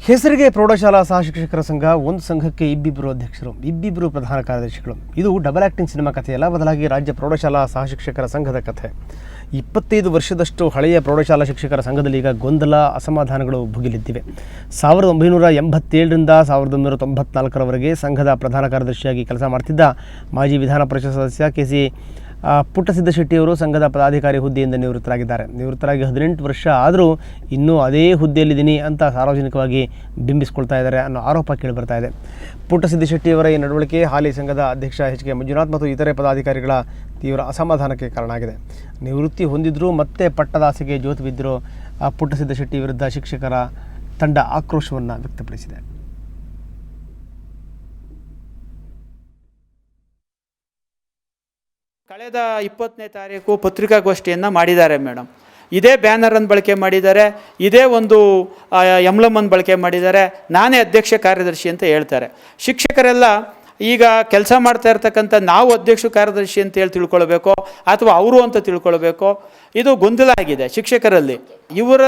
ಹೆಸರಿಗೆ ಪ್ರೌಢಶಾಲಾ ಸಹ ಶಿಕ್ಷಕರ ಸಂಘ, ಒಂದು ಸಂಘಕ್ಕೆ ಇಬ್ಬಿಬ್ಬರು ಅಧ್ಯಕ್ಷರು, ಇಬ್ಬಿಬ್ಬರು ಪ್ರಧಾನ ಕಾರ್ಯದರ್ಶಿಗಳು. ಇದು ಡಬಲ್ ಆ್ಯಕ್ಟಿಂಗ್ ಸಿನಿಮಾ ಕಥೆಯಲ್ಲ, ಬದಲಾಗಿ ರಾಜ್ಯ ಪ್ರೌಢಶಾಲಾ ಸಹ ಶಿಕ್ಷಕರ ಸಂಘದ ಕಥೆ. 25 ವರ್ಷದಷ್ಟು ಹಳೆಯ ಪ್ರೌಢಶಾಲಾ ಶಿಕ್ಷಕರ ಸಂಘದಲ್ಲಿ ಈಗ ಗೊಂದಲ, ಅಸಮಾಧಾನಗಳು ಭುಗಿಲಿದ್ದಿವೆ. 1987ರಿಂದ 1994ರವರೆಗೆ ಸಂಘದ ಪ್ರಧಾನ ಕಾರ್ಯದರ್ಶಿಯಾಗಿ ಕೆಲಸ ಮಾಡ್ತಿದ್ದ ಮಾಜಿ ವಿಧಾನ ಪರಿಷತ್ ಸದಸ್ಯ ಕೆ.ಸಿ. ಪುಟ್ಟಸಿದ್ದಶೆಟ್ಟಿಯವರು ಸಂಘದ ಪದಾಧಿಕಾರಿ ಹುದ್ದೆಯಿಂದ ನಿವೃತ್ತರಾಗಿದ್ದಾರೆ. ನಿವೃತ್ತರಾಗಿ 18 ವರ್ಷ ಆದರೂ ಇನ್ನೂ ಅದೇ ಹುದ್ದೆಯಲ್ಲಿದ್ದೀನಿ ಅಂತ ಸಾರ್ವಜನಿಕವಾಗಿ ಬಿಂಬಿಸ್ಕೊಳ್ತಾ ಇದ್ದಾರೆ ಅನ್ನೋ ಆರೋಪ ಕೇಳಿಬರ್ತಾ ಇದೆ. ಪುಟ್ಟಸಿದ್ದಶೆಟ್ಟಿಯವರ ಈ ನಡವಳಿಕೆ ಹಾಲಿ ಸಂಘದ ಅಧ್ಯಕ್ಷ ಎಚ್.ಕೆ. ಮಂಜುನಾಥ್ ಮತ್ತು ಇತರೆ ಪದಾಧಿಕಾರಿಗಳ ತೀವ್ರ ಅಸಮಾಧಾನಕ್ಕೆ ಕಾರಣ ಆಗಿದೆ. ನಿವೃತ್ತಿ ಹೊಂದಿದ್ರೂ ಮತ್ತೆ ಪಟ್ಟದಾಸೆಗೆ ಜೋತು ಬಿದ್ದಿರೋ ಪುಟ್ಟಸಿದ್ದಶೆಟ್ಟಿ ವಿರುದ್ಧ ಶಿಕ್ಷಕರ ತಂಡ ಆಕ್ರೋಶವನ್ನು ವ್ಯಕ್ತಪಡಿಸಿದೆ. ಕಳೆದ 20ನೇ ತಾರೀಕು ಪತ್ರಿಕಾಗೋಷ್ಠಿಯನ್ನು ಮಾಡಿದ್ದಾರೆ ಮೇಡಮ್. ಇದೇ ಬ್ಯಾನರನ್ನು ಬಳಕೆ ಮಾಡಿದ್ದಾರೆ, ಇದೇ ಒಂದು ಎಂಬ್ಲಮನ್ನು ಬಳಕೆ ಮಾಡಿದ್ದಾರೆ. ನಾನೇ ಅಧ್ಯಕ್ಷ ಕಾರ್ಯದರ್ಶಿ ಅಂತ ಹೇಳ್ತಾರೆ. ಶಿಕ್ಷಕರೆಲ್ಲ ಈಗ ಕೆಲಸ ಮಾಡ್ತಾ ಇರ್ತಕ್ಕಂಥ ನಾವು ಅಧ್ಯಕ್ಷ ಕಾರ್ಯದರ್ಶಿ ಅಂತ ಹೇಳಿ ತಿಳ್ಕೊಳ್ಬೇಕೋ ಅಥವಾ ಅವರು ಅಂತ ತಿಳ್ಕೊಳ್ಬೇಕೋ, ಇದು ಗೊಂದಲ ಆಗಿದೆ ಶಿಕ್ಷಕರಲ್ಲಿ. ಇವರ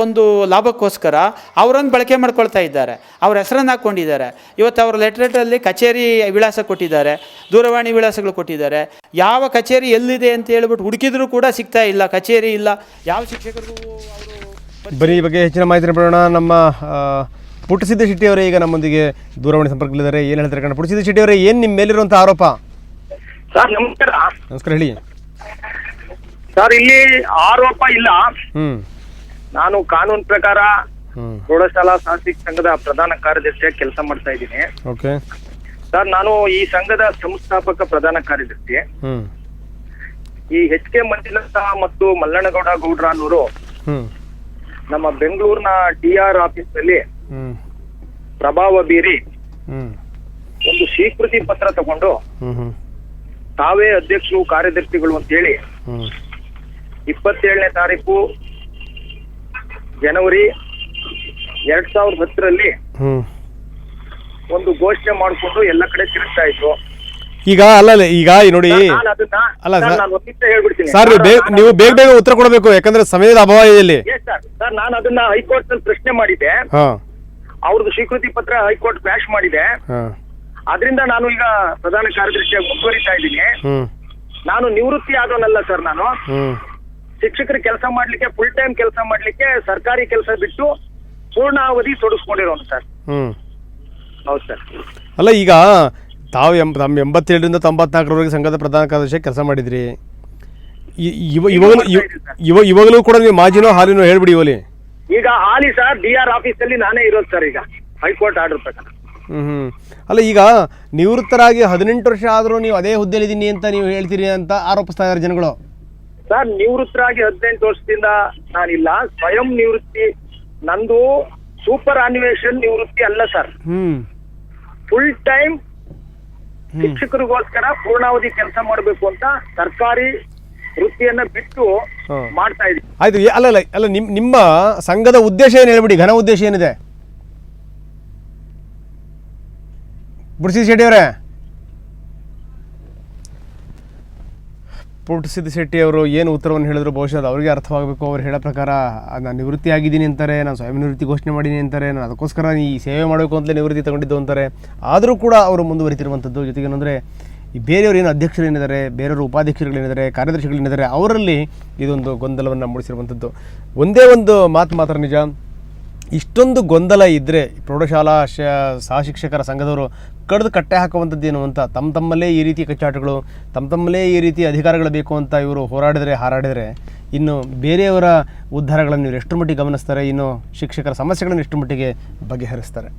ಒಂದು ಲಾಭಕ್ಕೋಸ್ಕರ ಅವರನ್ನು ಬಳಕೆ ಮಾಡ್ಕೊಳ್ತಾ ಇದ್ದಾರೆ, ಅವ್ರ ಹೆಸರನ್ನು ಹಾಕ್ಕೊಂಡಿದ್ದಾರೆ. ಇವತ್ತು ಅವರ ಲೆಟ್ರಲ್ಲಿ ಕಚೇರಿ ವಿಳಾಸ ಕೊಟ್ಟಿದ್ದಾರೆ, ದೂರವಾಣಿ ವಿಳಾಸಗಳು ಕೊಟ್ಟಿದ್ದಾರೆ. ಯಾವ ಕಚೇರಿ ಎಲ್ಲಿದೆ ಅಂತ ಹೇಳ್ಬಿಟ್ಟು ಹುಡುಕಿದ್ರೂ ಕೂಡ ಸಿಗ್ತಾ ಇಲ್ಲ, ಕಚೇರಿ ಇಲ್ಲ. ಯಾವ ಶಿಕ್ಷಕರಿಗೂ ಅವರು ಬರೀ ಈ ಬಗ್ಗೆ ಹೆಚ್ಚಿನ ಮಾಹಿತಿ ಪಡೆಯೋಣ. ನಮ್ಮ ಪುಟ್ಟಸಿದ್ದಶೆಟ್ಟಿಯವರೇ ಈಗ ನಮ್ಮೊಂದಿಗೆ ದೂರವಾಣಿ ಸಂಪರ್ಕದಲ್ಲಿದ್ದಾರೆ. ಏನು ಹೇಳ್ತಾರೆ ಕಣ ಪುಟ್ಟಸಿದ್ದಶೆಟ್ಟಿಯವರೇ, ಏನು ನಿಮ್ಮ ಮೇಲಿರುವಂಥ ಆರೋಪ? ಸರ್ ನಮಸ್ಕಾರ. ನಮಸ್ಕಾರ, ಹೇಳಿ ಸರ್. ಇಲ್ಲಿ ಆರೋಪ ಇಲ್ಲ. ನಾನು ಕಾನೂನು ಪ್ರಕಾರ ಪ್ರೌಢಶಾಲಾ ಸಾಹಿತ್ಯ ಸಂಘದ ಪ್ರಧಾನ ಕಾರ್ಯದರ್ಶಿಯಾಗಿ ಕೆಲಸ ಮಾಡ್ತಾ ಇದ್ದೀನಿ. ಓಕೆ ಸರ್, ನಾನು ಈ ಸಂಘದ ಸಂಸ್ಥಾಪಕ ಪ್ರಧಾನ ಕಾರ್ಯದರ್ಶಿ. ಈ ಎಚ್.ಕೆ. ಮಂಜುನಾಥ ಮತ್ತು ಮಲ್ಲಣ್ಣಗೌಡ ಗೌಡ್ರ ಅನ್ನೋರು ನಮ್ಮ ಬೆಂಗಳೂರಿನ ಡಿ.ಆರ್. ಆಫೀಸ್ ನಲ್ಲಿ ಪ್ರಭಾವ ಬೀರಿ ಒಂದು ಸ್ವೀಕೃತಿ ಪತ್ರ ತಗೊಂಡು ತಾವೇ ಅಧ್ಯಕ್ಷರು ಕಾರ್ಯದರ್ಶಿಗಳು ಅಂತೇಳಿ 27ನೇ ತಾರೀಕು ಜನವರಿ 2010ರಲ್ಲಿ ಒಂದು ಘೋಷಣೆ ಮಾಡಿಕೊಂಡು ಎಲ್ಲ ಕಡೆ ತಿರುಗ್ತಾ ಇದ್ರು. ಈಗ ಈಗ ನೋಡಿ ಹೇಳ್ಬಿಡ್ತೀನಿ ಸರ್, ನೀವು ಬೇಗ ಬೇಗ ಉತ್ತರ ಕೊಡಬೇಕು, ಯಾಕಂದ್ರೆ ಸಮಯದ ಅಭಾವ ಇದೆ. ಸರ್, ನಾನು ಅದನ್ನ ಹೈಕೋರ್ಟ್ ನಲ್ಲಿ ಪ್ರಶ್ನೆ ಮಾಡಿದೆ. ಅವ್ರದ್ದು ಸ್ವೀಕೃತಿ ಪತ್ರ ಹೈಕೋರ್ಟ್ ಕ್ಲಾಶ್ ಮಾಡಿದೆ. ಅದರಿಂದ ನಾನು ಈಗ ಪ್ರಧಾನ ಕಾರ್ಯದರ್ಶಿಯಾಗಿ ಮುಂದುವರಿತಾ ಇದ್ದೀನಿ. ನಾನು ನಿವೃತ್ತಿ ಆಗೋನಲ್ಲ ಸರ್. ನಾನು ಶಿಕ್ಷಕರ ಕೆಲಸ ಮಾಡ್ಲಿಕ್ಕೆ, ಫುಲ್ ಟೈಮ್ ಕೆಲಸ ಮಾಡ್ಲಿಕ್ಕೆ ಸರ್ಕಾರಿ ಕೆಲಸ ಬಿಟ್ಟು ಪೂರ್ಣಾವಧಿ ತೊಡಗಿಸ್ಕೊಂಡಿರೋನು ಸರ್. ಹೌದು ಸರ್. ಅಲ್ಲ, ಈಗ ತಾವು 87ರಿಂದ 94ರವರೆಗೆ ಸಂಘದ ಪ್ರಧಾನ ಕಾರ್ಯದರ್ಶಿ ಕೆಲಸ ಮಾಡಿದ್ರಿ. ಇವಾಗಲೂ ಕೂಡ ನೀವು ಮಾಜಿನೋ ಹಾಲಿನೋ ಹೇಳ್ಬಿಡಿ. ಈಗ ಹಾಲಿ ಸರ್ ಡಿ.ಆರ್. ಆಫೀಸ್ ಅಲ್ಲಿ ನಾನೇ ಇರೋದು ಸರ್, ಈಗ ಹೈಕೋರ್ಟ್ ಆರ್ಡರ್ ಪ್ರಕಾರ. ಅಲ್ಲ, ಈಗ ನಿವೃತ್ತರಾಗಿ 18 ವರ್ಷ ಆದರೂ ನೀವು ಅದೇ ಹುದ್ದೆಲಿದ್ದೀನಿ ಅಂತ ನೀವು ಹೇಳ್ತೀರಿ ಅಂತ ಆರೋಪಿಸ್ತಾ ಇದ್ದಾರೆ ಜನಗಳು. ಸರ್, ನಿವೃತ್ತರಾಗಿ 18 ವರ್ಷದಿಂದ ನಾನಿಲ್ಲ, ಸ್ವಯಂ ನಿವೃತ್ತಿ. ನಂದು ಸೂಪರ್ ಅನ್ವೇಷನ್ ನಿವೃತ್ತಿ ಅಲ್ಲ ಸರ್. ಫುಲ್ ಟೈಮ್ ಶಿಕ್ಷಕರಿಗೋಸ್ಕರ ಪೂರ್ಣಾವಧಿ ಕೆಲಸ ಮಾಡಬೇಕು ಅಂತ ಸರ್ಕಾರಿ ವೃತ್ತಿಯನ್ನ ಬಿಟ್ಟು ಮಾಡ್ತಾ ಇದ್ದೀವಿ. ಆಯ್ತು. ಅಲ್ಲ ನಿಮ್ಮ ಸಂಘದ ಉದ್ದೇಶ ಏನು ಹೇಳ್ಬಿಡಿ, ಘನ ಉದ್ದೇಶ ಏನಿದೆ? ಪುಟ್ಟಸಿದ್ದಶೆಟ್ಟಿಯವರೇ, ಪುಟ್ಟಸಿದ್ದಶೆಟ್ಟಿಯವರು ಏನು ಉತ್ತರವನ್ನು ಹೇಳಿದ್ರು ಬಹುಶಃ ಅದು ಅವರಿಗೆ ಅರ್ಥವಾಗಬೇಕು. ಅವ್ರು ಹೇಳೋ ಪ್ರಕಾರ ನಾನು ನಿವೃತ್ತಿ ಆಗಿದ್ದೀನಿ ಅಂತಾರೆ, ನಾನು ಸ್ವಯಂ ನಿವೃತ್ತಿ ಘೋಷಣೆ ಮಾಡಿದ್ದೀನಿ ಅಂತಾರೆ, ನಾನು ಅದಕ್ಕೋಸ್ಕರ ಈ ಸೇವೆ ಮಾಡಬೇಕು ಅಂತಲೇ ನಿವೃತ್ತಿ ತಗೊಂಡಿದ್ದು ಅಂತಾರೆ. ಆದರೂ ಕೂಡ ಅವರು ಮುಂದುವರಿತಿರುವಂಥದ್ದು. ಜೊತೆಗೆ ಏನಂದರೆ, ಈ ಬೇರೆಯವರು ಏನು ಅಧ್ಯಕ್ಷರು ಏನಿದ್ದಾರೆ, ಬೇರೆಯವರು ಉಪಾಧ್ಯಕ್ಷರುಗಳೇನಿದ್ದಾರೆ, ಕಾರ್ಯದರ್ಶಿಗಳೇನಿದ್ದಾರೆ, ಅವರಲ್ಲಿ ಇದೊಂದು ಗೊಂದಲವನ್ನು ಮೂಡಿಸಿರುವಂಥದ್ದು. ಒಂದೇ ಒಂದು ಮಾತು ಮಾತ್ರ ನಿಜ, ಇಷ್ಟೊಂದು ಗೊಂದಲ ಇದ್ದರೆ ಪ್ರೌಢಶಾಲಾ ಸಹ ಶಿಕ್ಷಕರ ಸಂಘದವರು ಕಡ್ದು ಕಟ್ಟೆ ಹಾಕುವಂಥದ್ದು ಏನು ಅಂತ ತಮ್ಮಲ್ಲೇ ಈ ರೀತಿ ಕಚ್ಚಾಟಗಳು, ತಮ್ಮಲ್ಲೇ ಈ ರೀತಿ ಅಧಿಕಾರಗಳು ಬೇಕು ಅಂತ ಇವರು ಹಾರಾಡಿದರೆ ಇನ್ನು ಬೇರೆಯವರ ಉದ್ಧಾರಗಳನ್ನು ಇವರು ಎಷ್ಟರ ಮಟ್ಟಿಗೆ ಗಮನಿಸ್ತಾರೆ, ಇನ್ನು ಶಿಕ್ಷಕರ ಸಮಸ್ಯೆಗಳನ್ನು ಎಷ್ಟು ಮಟ್ಟಿಗೆ ಬಗೆಹರಿಸ್ತಾರೆ?